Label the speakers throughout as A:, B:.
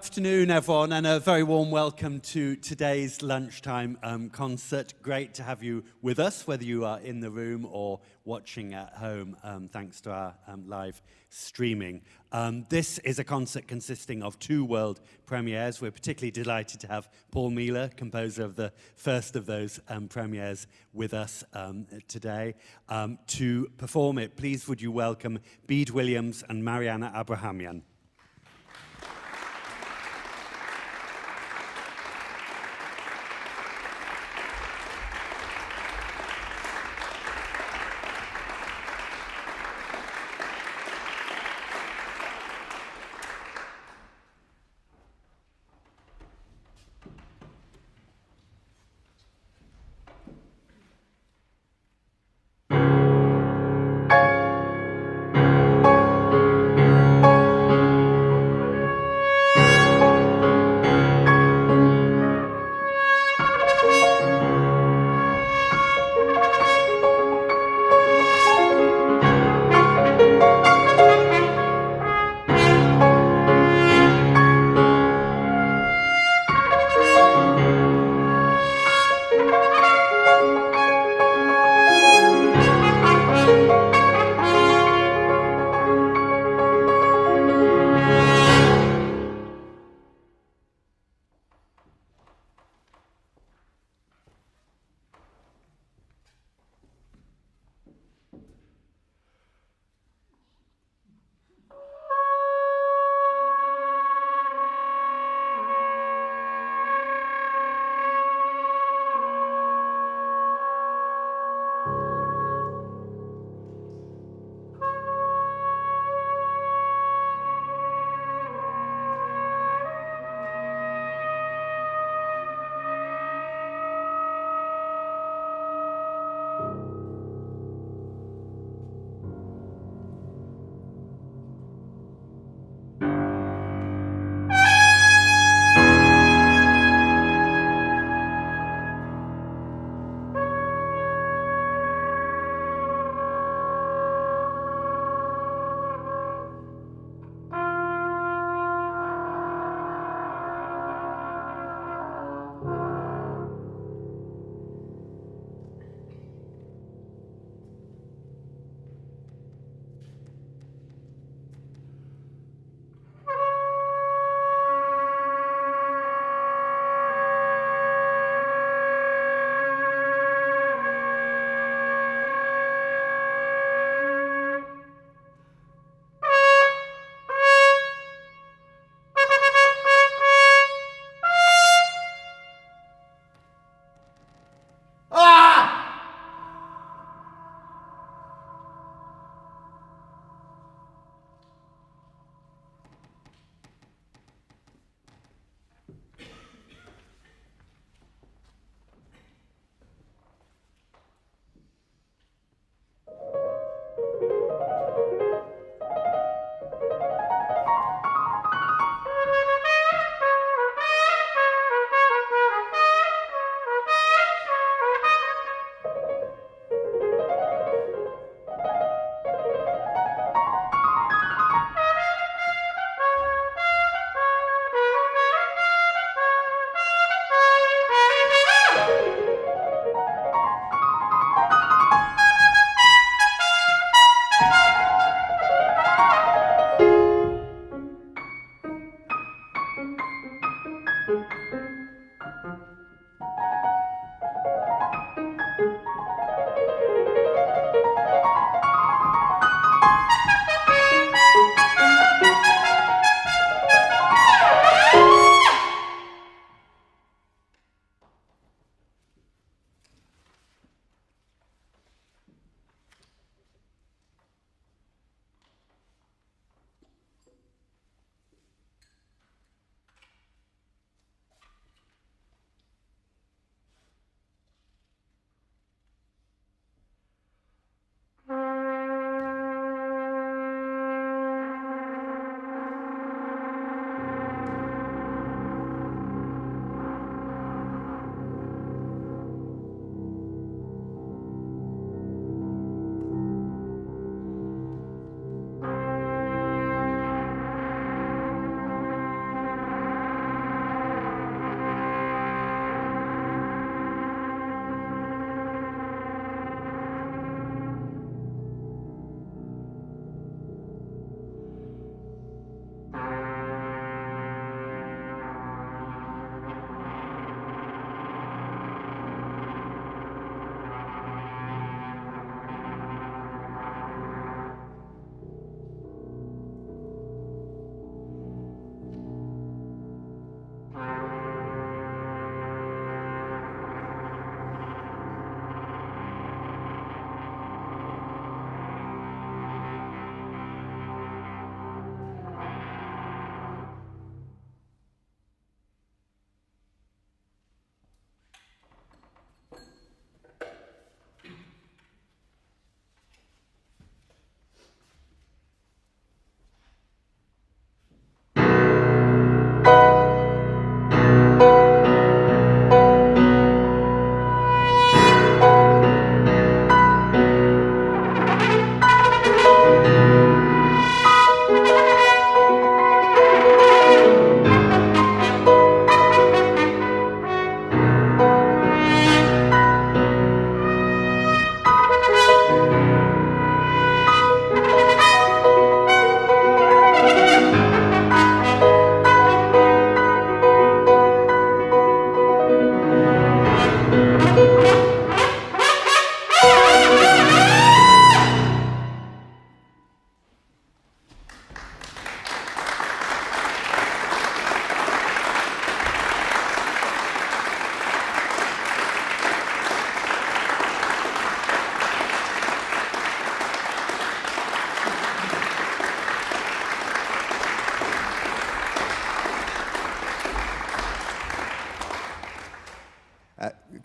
A: afternoon, everyone, and a very warm welcome to today's lunchtime concert. Great to have you with us, whether you are in the room or watching at home, thanks to our live streaming. This is a concert consisting of two world premieres. We're particularly delighted to have Paul Mealor, composer of the first of those premieres, with us today. To perform it, please would you welcome Bede Williams and Marianna Abrahamyan.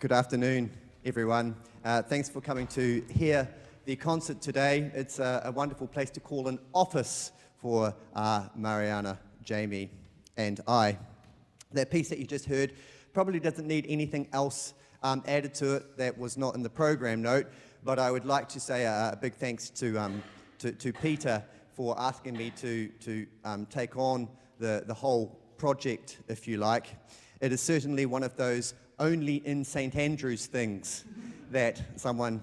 B: Good afternoon, everyone. Thanks for coming to hear the concert today. It's a wonderful place to call an office for Marianna, Jamie, and I. That piece that you just heard probably doesn't need anything else added to it that was not in the program note, but I would like to say a big thanks to Peter for asking me to take on the whole project, if you like. It is certainly one of those only in St Andrews things that someone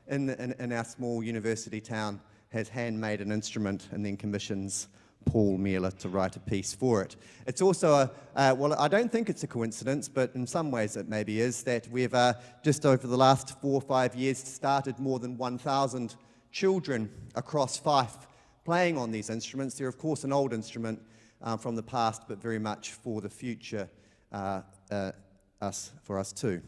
B: in our small university town has handmade an instrument and then commissions Paul Mealor to write a piece for it. It's also well, I don't think it's a coincidence, but in some ways it maybe is, that we've just over the last 4 or 5 years started more than 1,000 children across Fife playing on these instruments. They're of course an old instrument from the past, but very much for the future, for us too.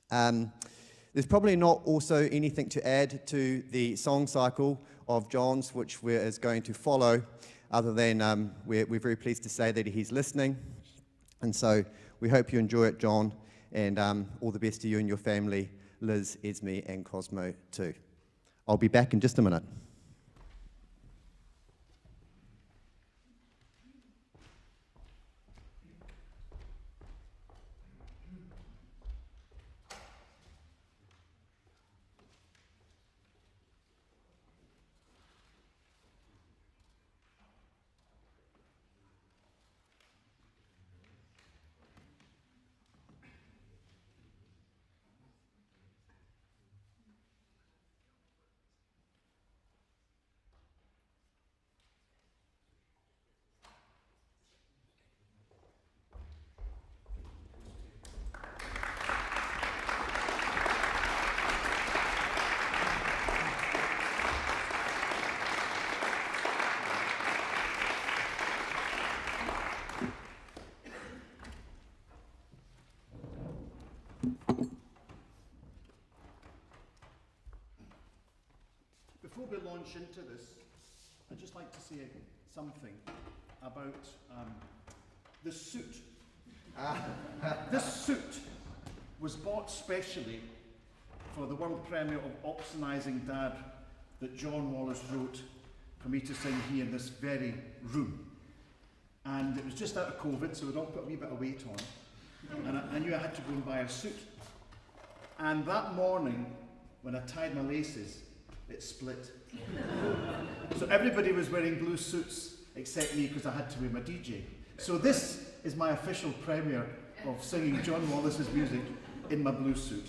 B: There's probably not also anything to add to the song cycle of John's, which is going to follow, other than we're very pleased to say that he's listening. And so we hope you enjoy it, John, and all the best to you and your family, Liz, Esme, and Cosmo too. I'll be back in just a minute.
C: Before we launch into this, I'd just like to say something about the suit. This suit was bought specially for the world premiere of Opsonising Dad that John Wallace wrote for me to sing here in this very room. And it was just out of COVID, so we'd all put a wee bit of weight on. And I knew I had to go and buy a suit. And that morning, when I tied my laces, it split. So everybody was wearing blue suits except me, because I had to wear my DJ. So this is my official premiere of singing John Wallace's music in my blue suit.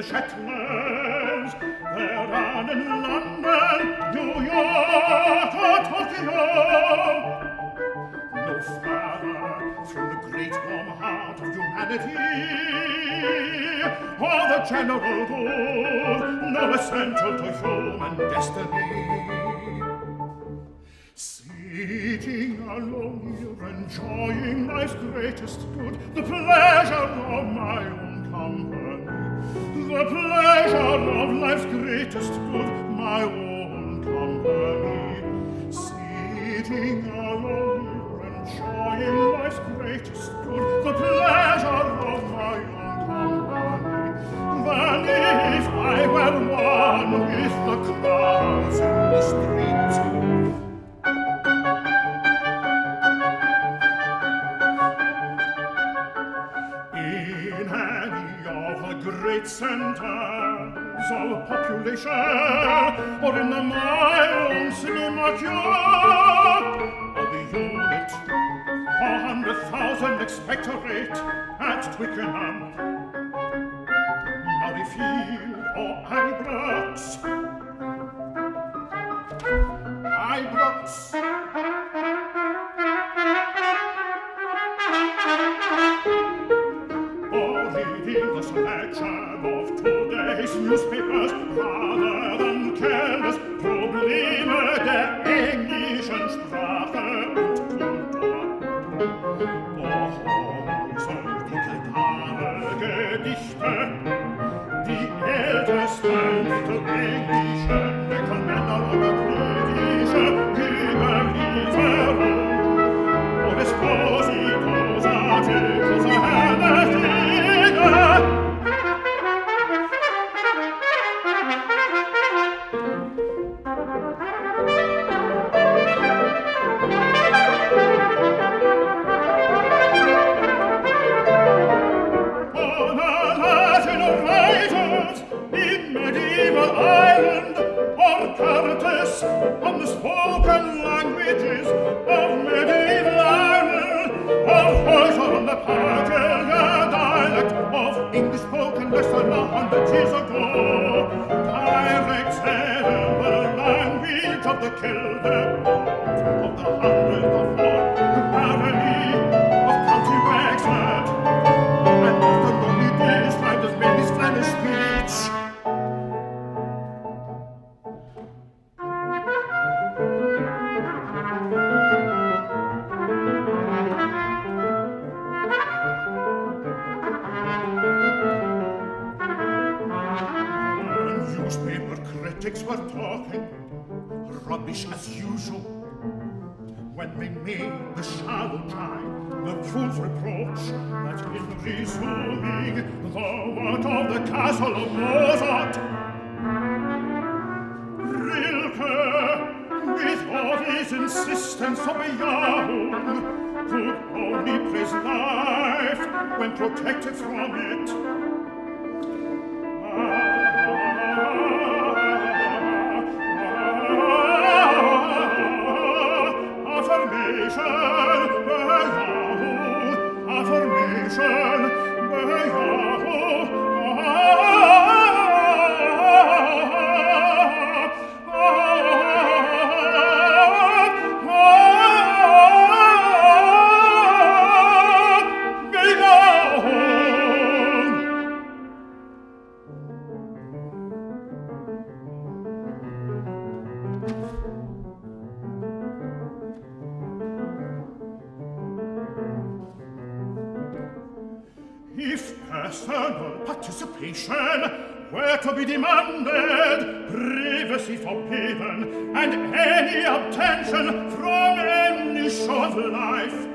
D: Shetland, there are in London, New York or Tokyo, no farther from the great warm heart of humanity, or the general good, no essential to human destiny. Sitting alone here, enjoying life's greatest good, the pleasure of my own company, the pleasure of life's greatest good, my own company. Sitting alone here, enjoying life's greatest good, the pleasure of my own company. Then if I were one with the crowds in the streets, great centers of population, or in the mile cinema cure, or the unit 400,000 expectorate at Twickenham, Murrayfield or Ibrox. Or reading the selection of today face newspapers rather than careless Probleme der englischen Sprache und Kultur. Häuser, Diktatare, Gedichte, die ältesten mittelenglischen Männer und politische Überlieferung und Espositos, Artikels, Hernefine. Ireland, or Bagatelles, on the spoken languages of medieval Ireland, or Hausa on the Pulsating dialect of English spoken less than 100 years ago. Dialects and the language of the Celtic, of the hundred of Lord, the barony of County Wexford, and often only described as mainly Flemish speech. Were talking rubbish as usual when they made the shallow time, the fool's reproach that in resuming the work of the castle of Mozart, Rilke, with all his insistence of a Yahoo, could only praise life when protected from it. Were to be demanded, privacy forbidden, and any obtention from any show of life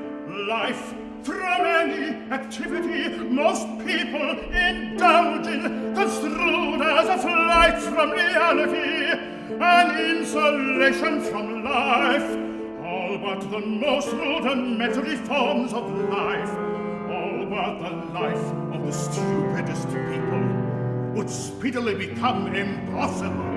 D: from any activity most people indulge in, construed as a flight from reality, an insulation from life, all but the most rudimentary forms of life, all but the life of the stupidest people, would speedily become impossible.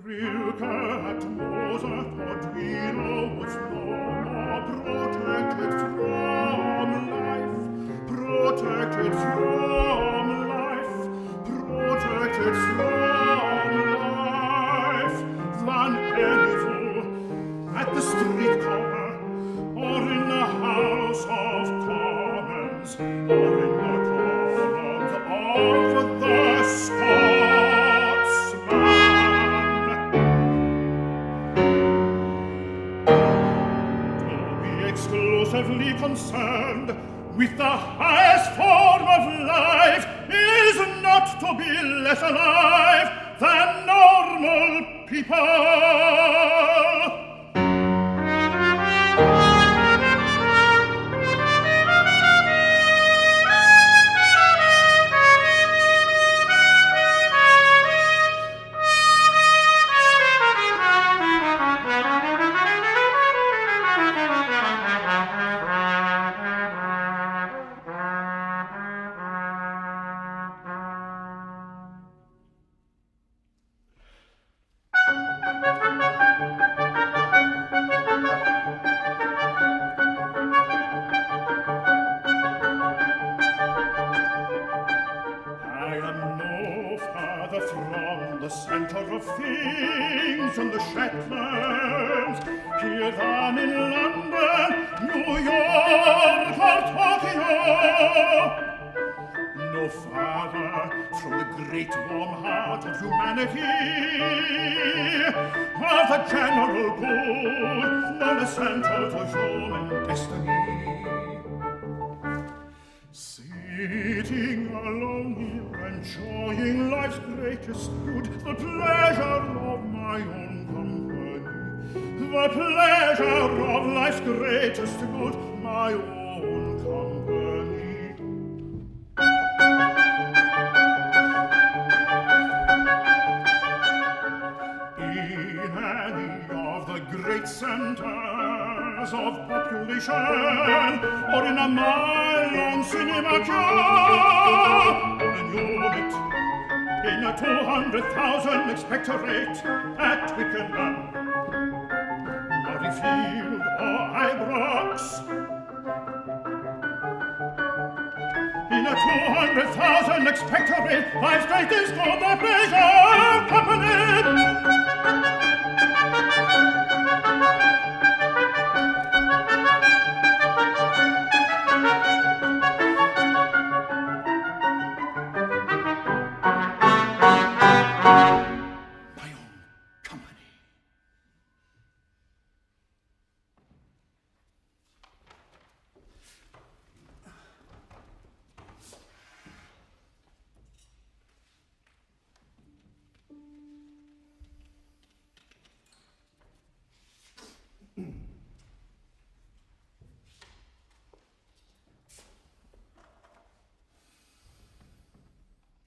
D: Rilke at Mozart or Dino was no more protected from life, protected from life, protected from life, than any fool at the street corner, or in the House of Commons, or in the columns of the Scotsman. To be exclusively concerned with the highest form of life is not to be less alive than normal people. the centre of things in the Shetlands, here than in London, New York or Tokyo. No farther from the great warm heart of humanity, of the general good, than the centre for human destiny. Sitting alone here, enjoying life's greatest good, the pleasure of my own company, the pleasure of life's greatest good, my own company. In any of the great centers of population, or in a mile-long cinema queue, or in unit, in a 200,000 expectorate at Twickenham, Murrayfield or Ibrox, in a 200,000 expectorate, life's greatest good, the pleasure company.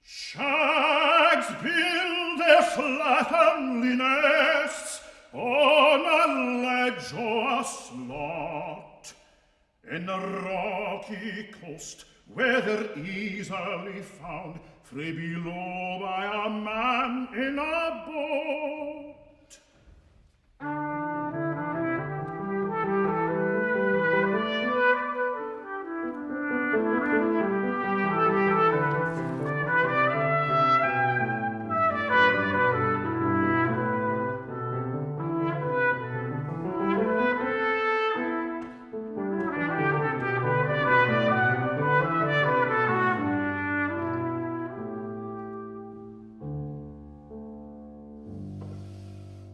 D: Shags build their slatternly nests on a ledge or a slot, in a rocky coast where they're easily found, frae below by a man in a boat.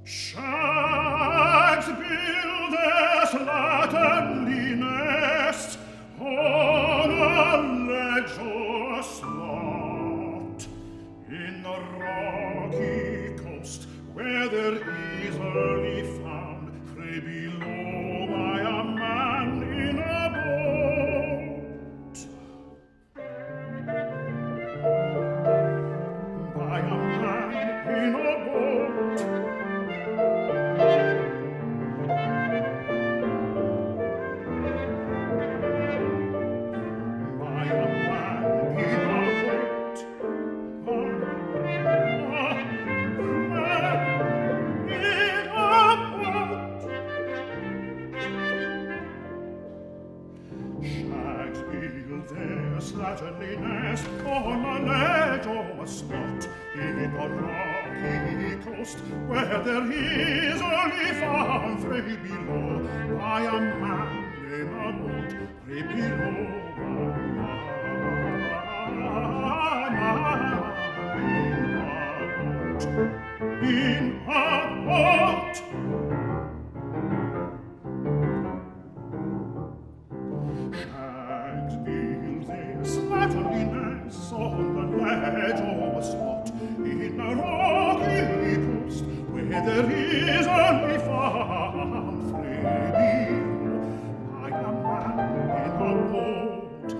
D: Shags build their slatternly nests on a ledge or a slot, in a rocky coast where they're easily found, frae below by a man in a boat. By a man in a boat. Slatternly nest on a ledge or a slot, in a rocky coast where there is only found, frae below by a man in a boat, frae below by a man in a boat. Shags build their slatternly nests on the ledge or a slot, in a rocky coast where there is only found, frae below by a man in a boat,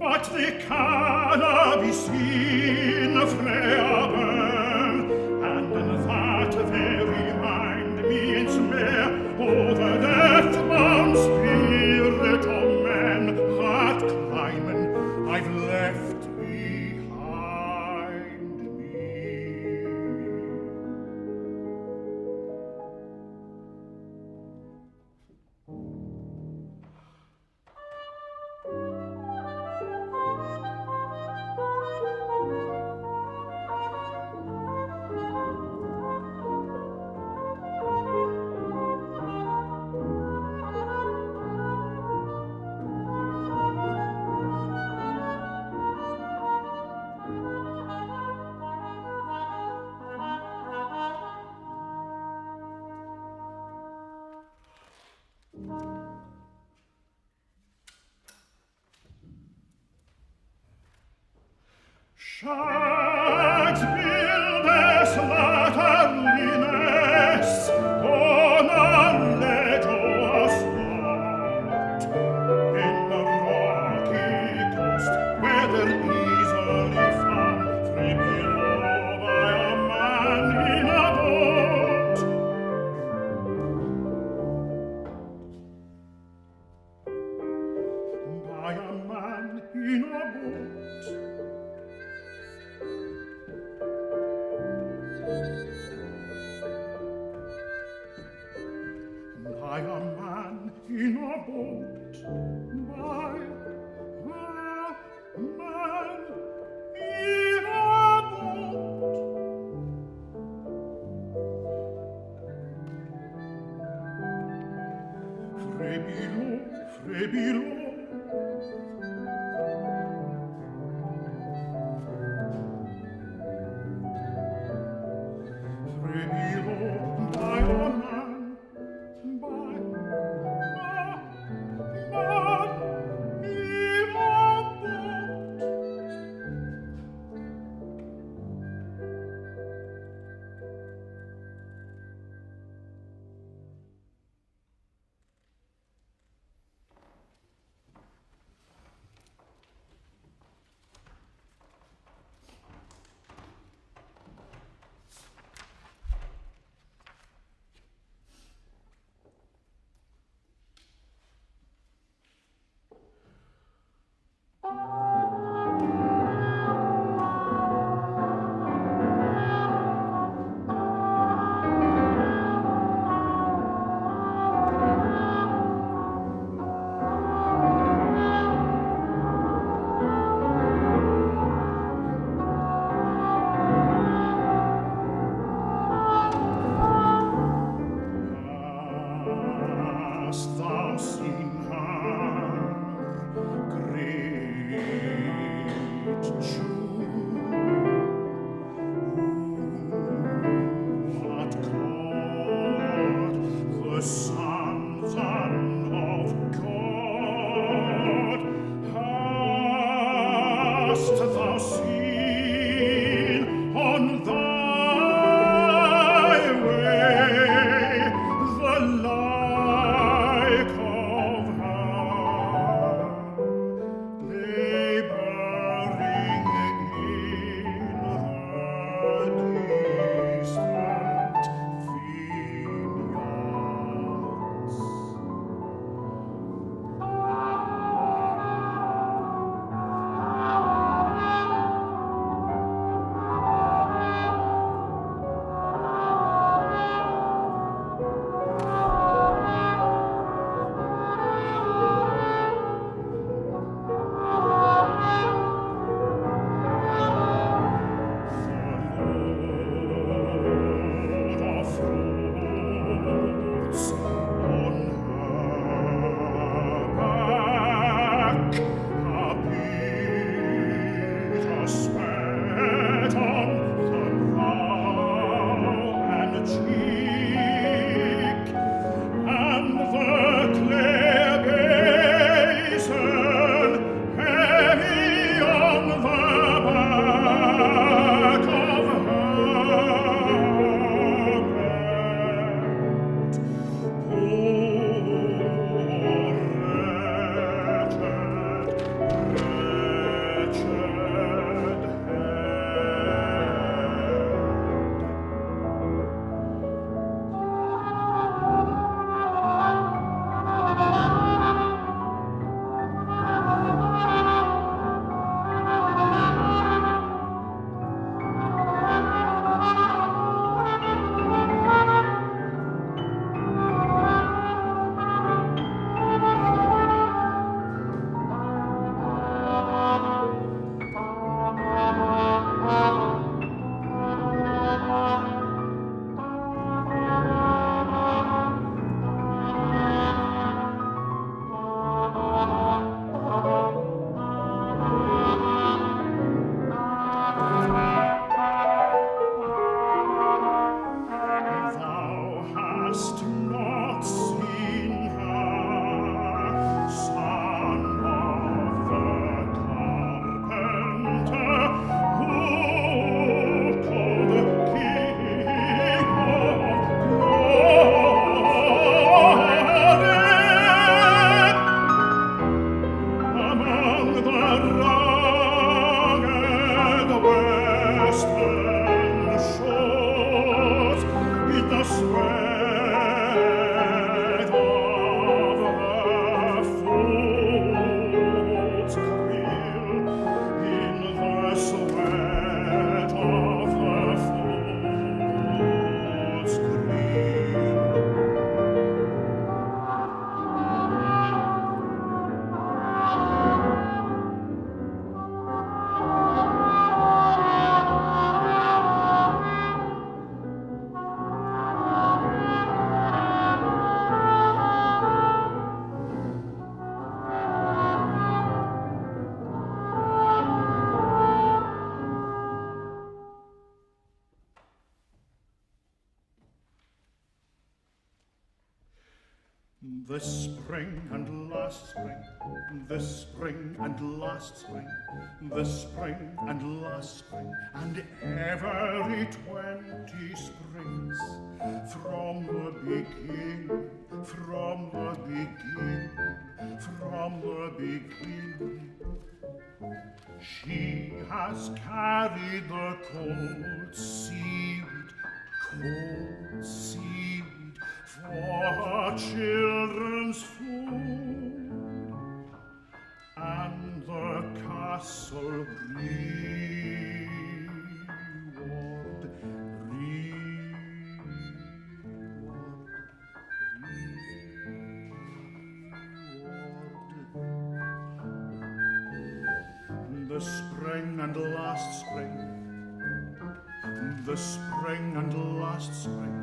D: but they canna be seen frae burn, and in that they remind me in smear o the death-bound spirit of men that climbing I've left behind me. Shag's builders latterly nests on a ledge o' spot in the rocky coast, where they're easily found frae below by a man in a boat. By a man in a boat. By a man in a boat, by a man in a boat. Frae below, frae below. Frae below, by a man. This spring and last spring, this spring and last spring, this spring and last spring, and every 20 springs from the beginning, from the beginning, from the beginning. She has carried the cold seaweed for her children's food, and the castle the spring and last spring, the spring and last spring,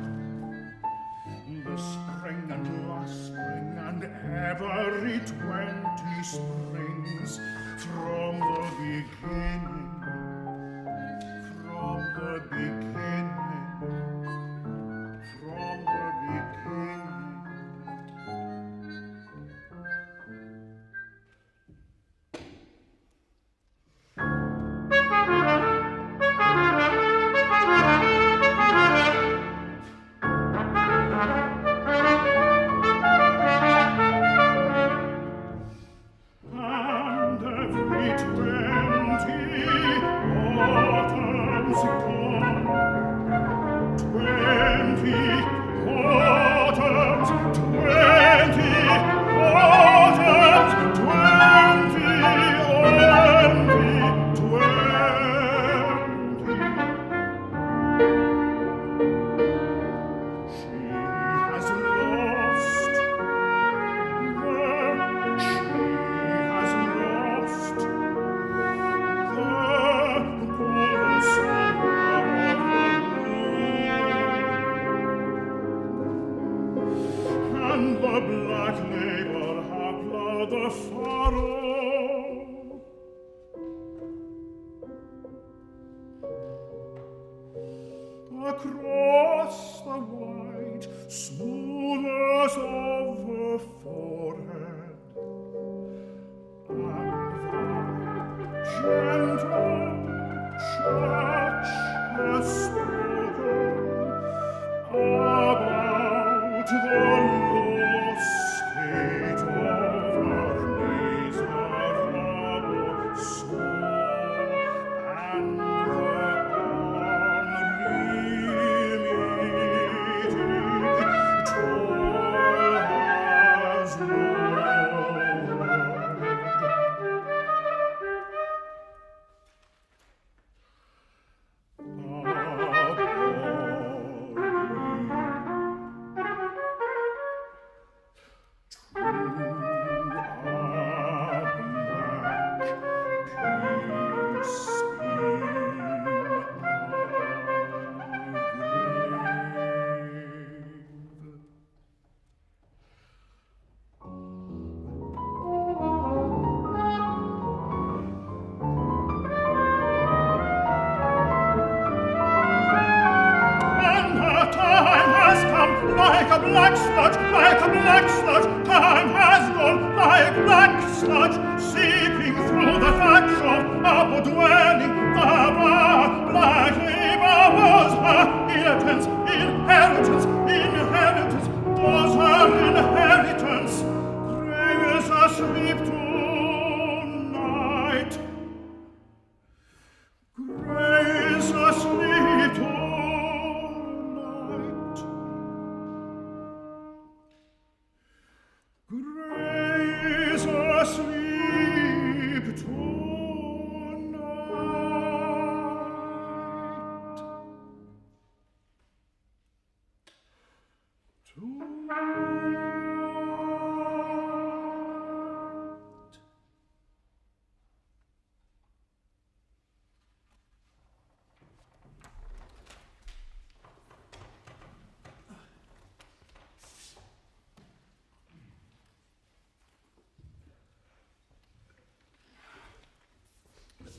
D: the spring and last spring, and every 20 springs from the beginning, from the beginning, from the beginning. Across the white smoothness of her forehead, and the gentle church has spoken about the low state of her miserable soul, and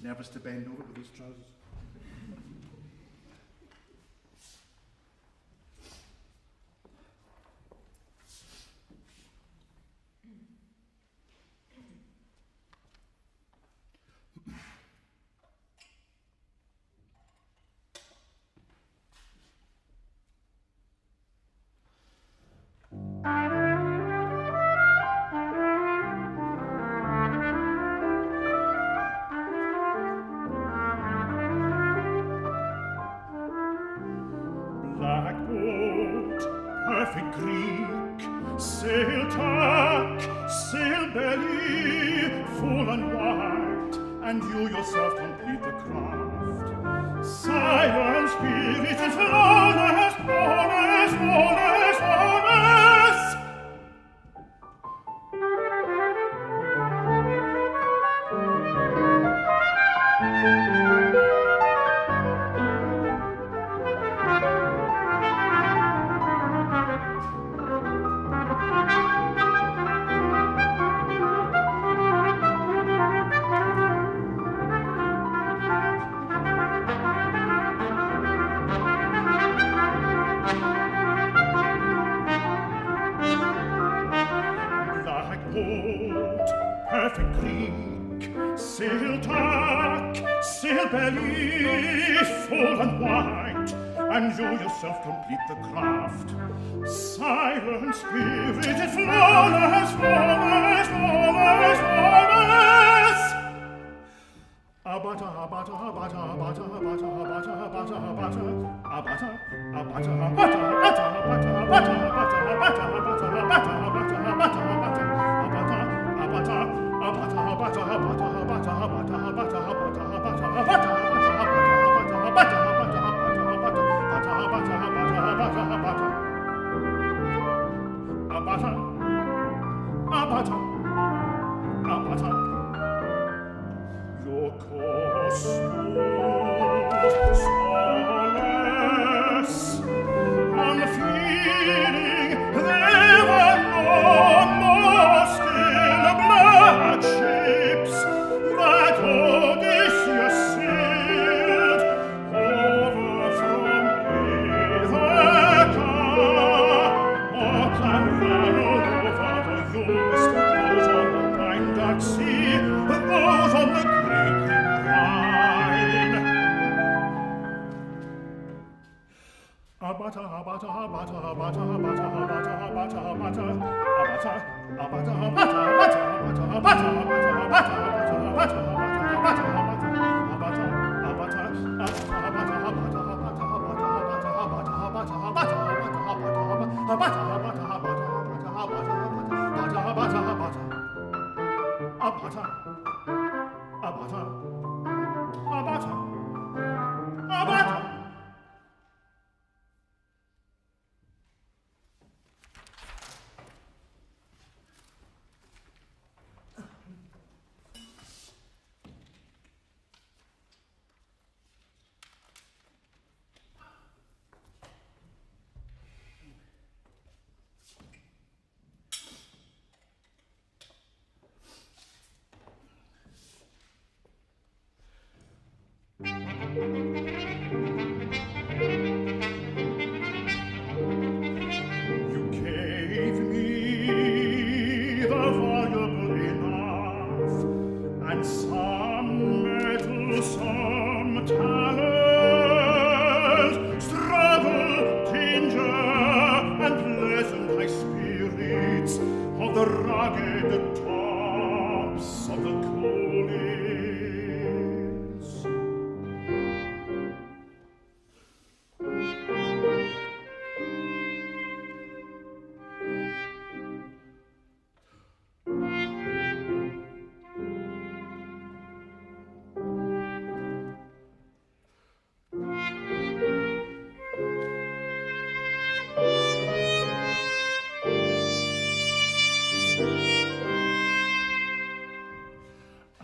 D: nervous to bend over with these trousers. and you yourself complete the craft. Silent spirit is flawless, flawless, flawless, flawless. Perfect Greek, sail tack, sail belly, full and white, and you yourself complete the craft. Silent spirit is flawless, flawless, flawless, flawless. Abata, abata, abata, abata, abata, abata, abata, abata, abata, abata, abata, abata, abata, abata, abata, abata, abata, abata, abata, your course solace on the feeling there were no more still black ships that Odysseus sailed over from Ithaca, or Clanranald over the Uist, those on the Rhine dark sea, those on the Greek Rhine. Abata, abata, abata, abata, abata, abata, abata, abata, abata, abata, abata, abata, abata, abata, You gave me the valuable enough, and some metal, some talent, struggle, danger, and pleasant high spirits of the rugged tops of the coolies.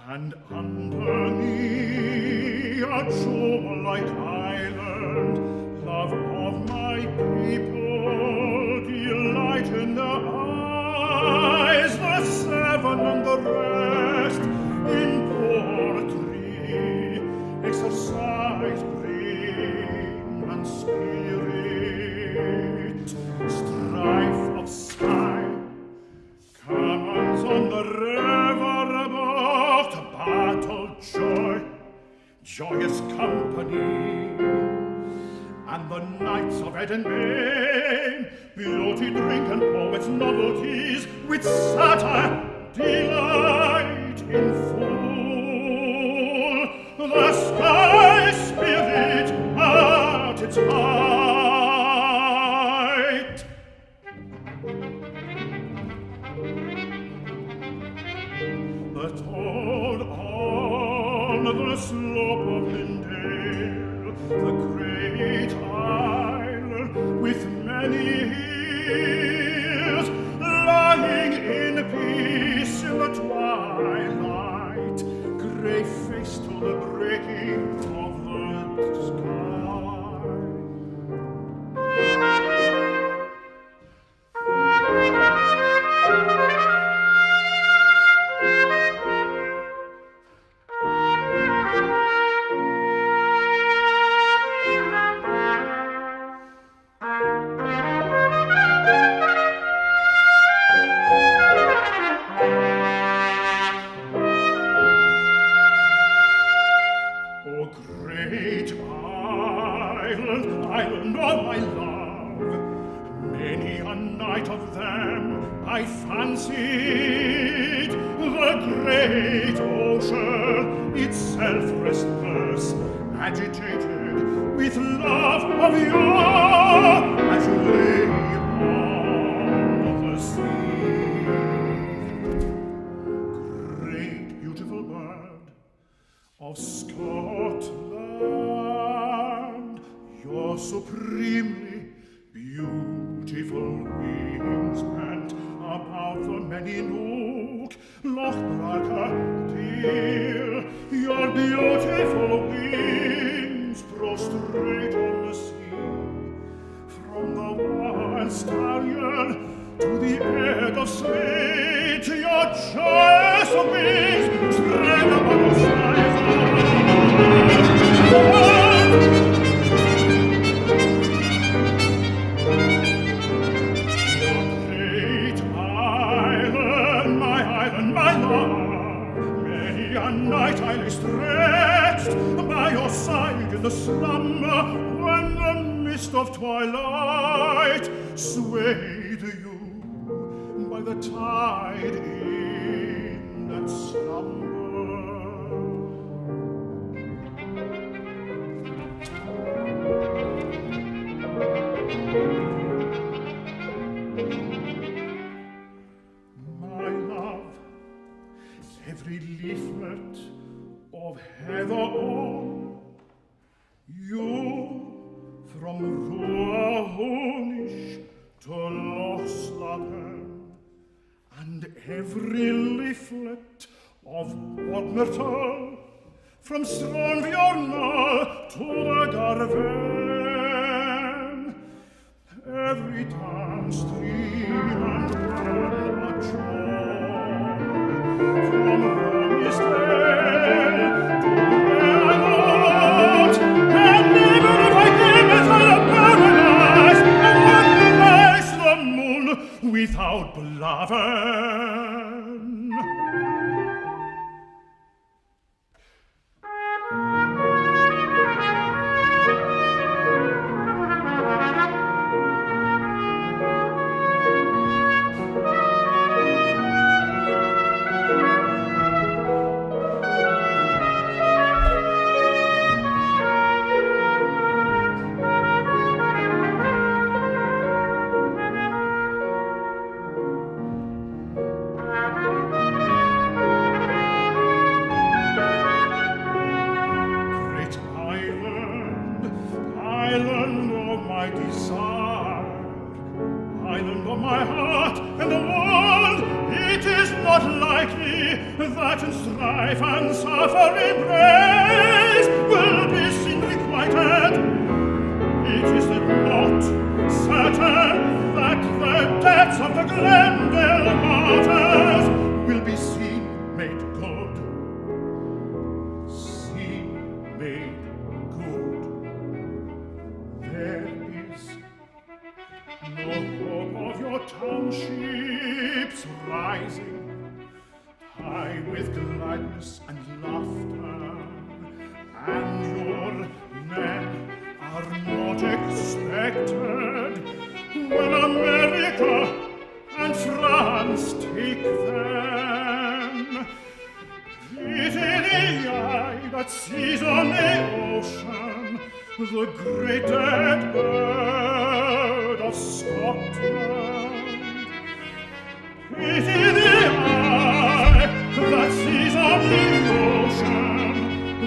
D: And under me a jewel-like island, love of my people, delight in their eyes, the seven and the rest in poetry, exercise brain and spirit, strife of sky, commons on the river above, to battle joy, joyous company, and the knights of Edinburgh, beauty, drink, and poets' novelties, with satire, delight in full, the sky spirit at its height. The told the slope of Lindale, the great island with many hills, lying in peace in the twilight, grey-faced to the breaking of the sky. From Stranbjornar to the Garven, every town, stream and well a joy. From Romisdale to Prelude, and even if I give it a paradise, and what lies the moon without Blaven. That in strife and suffering praise will be seen requited. It is not certain that the deaths of the Glendale martyrs will be seen made good. Seen made good. There is no hope of your townships rising high with gladness and laughter, and your men are not expected when America and France take them. Pity the eye that sees on the ocean the great dead bird of Scotland. Pity the eye that sees on the ocean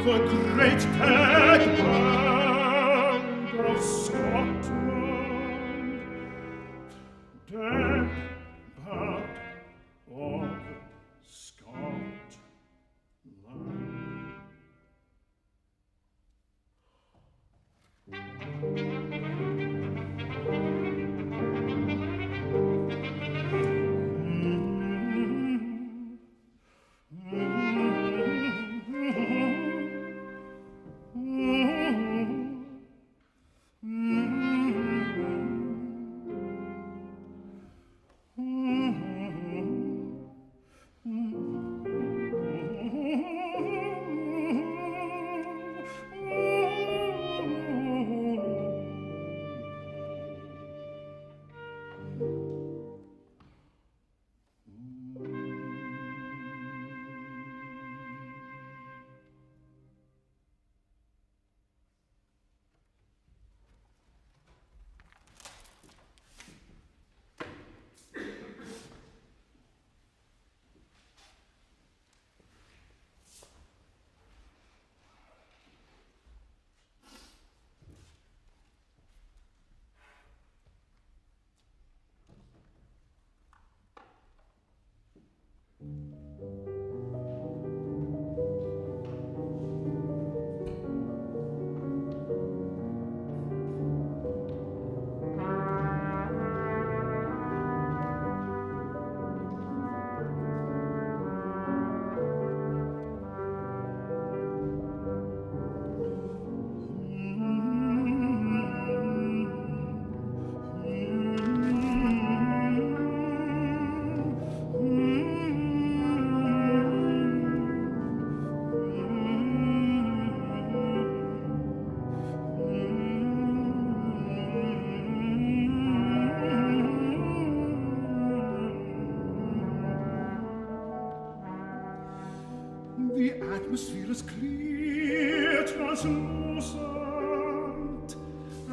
D: The atmosphere is clear, translucent,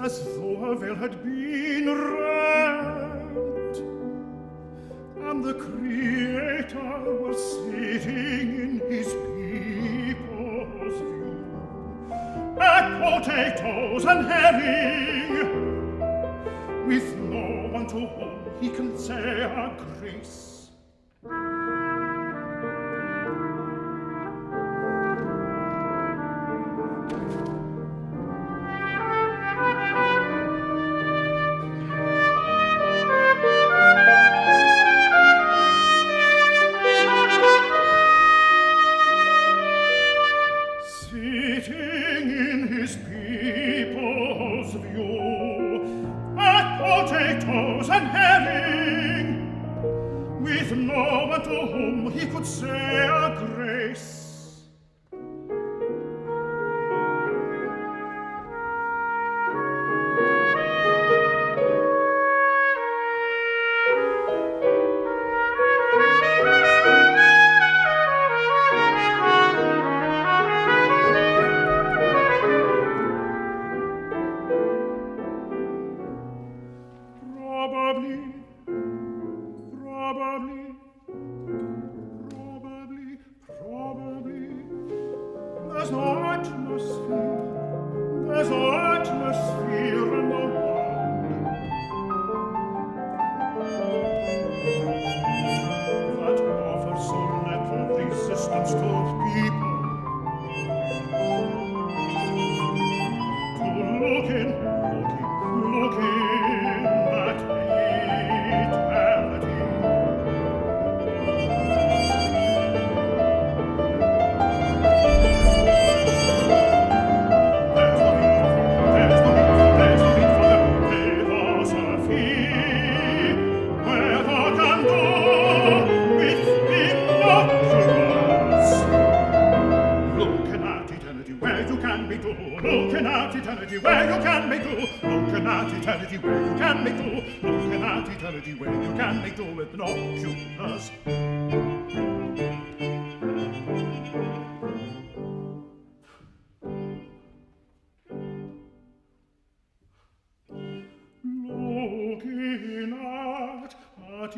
D: as though a veil had been rent, and the Creator was sitting in his people's view, at potatoes and herring, with no one to whom he can say a grace.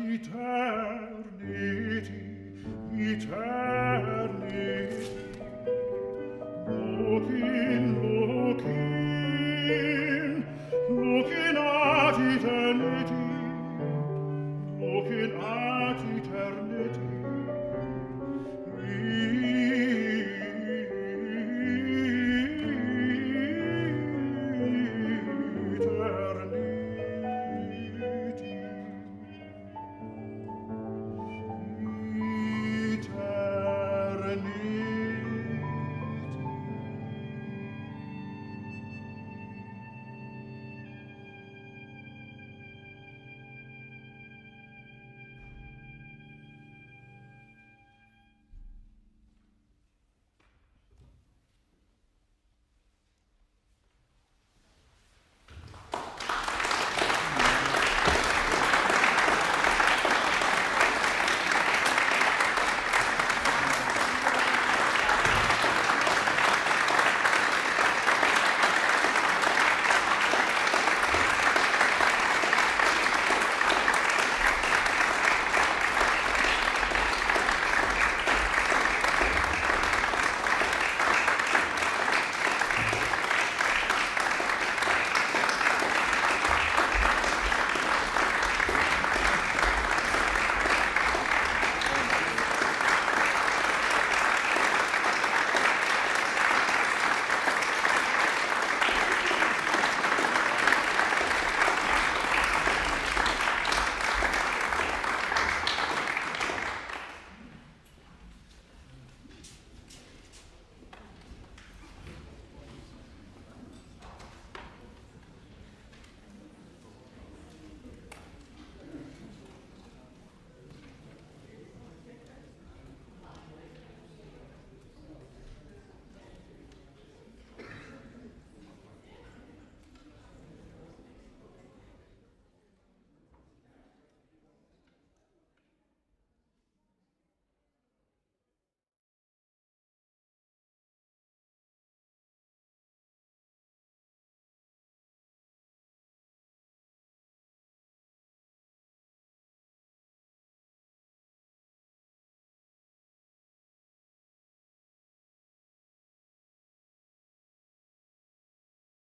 D: Eternity, eternity.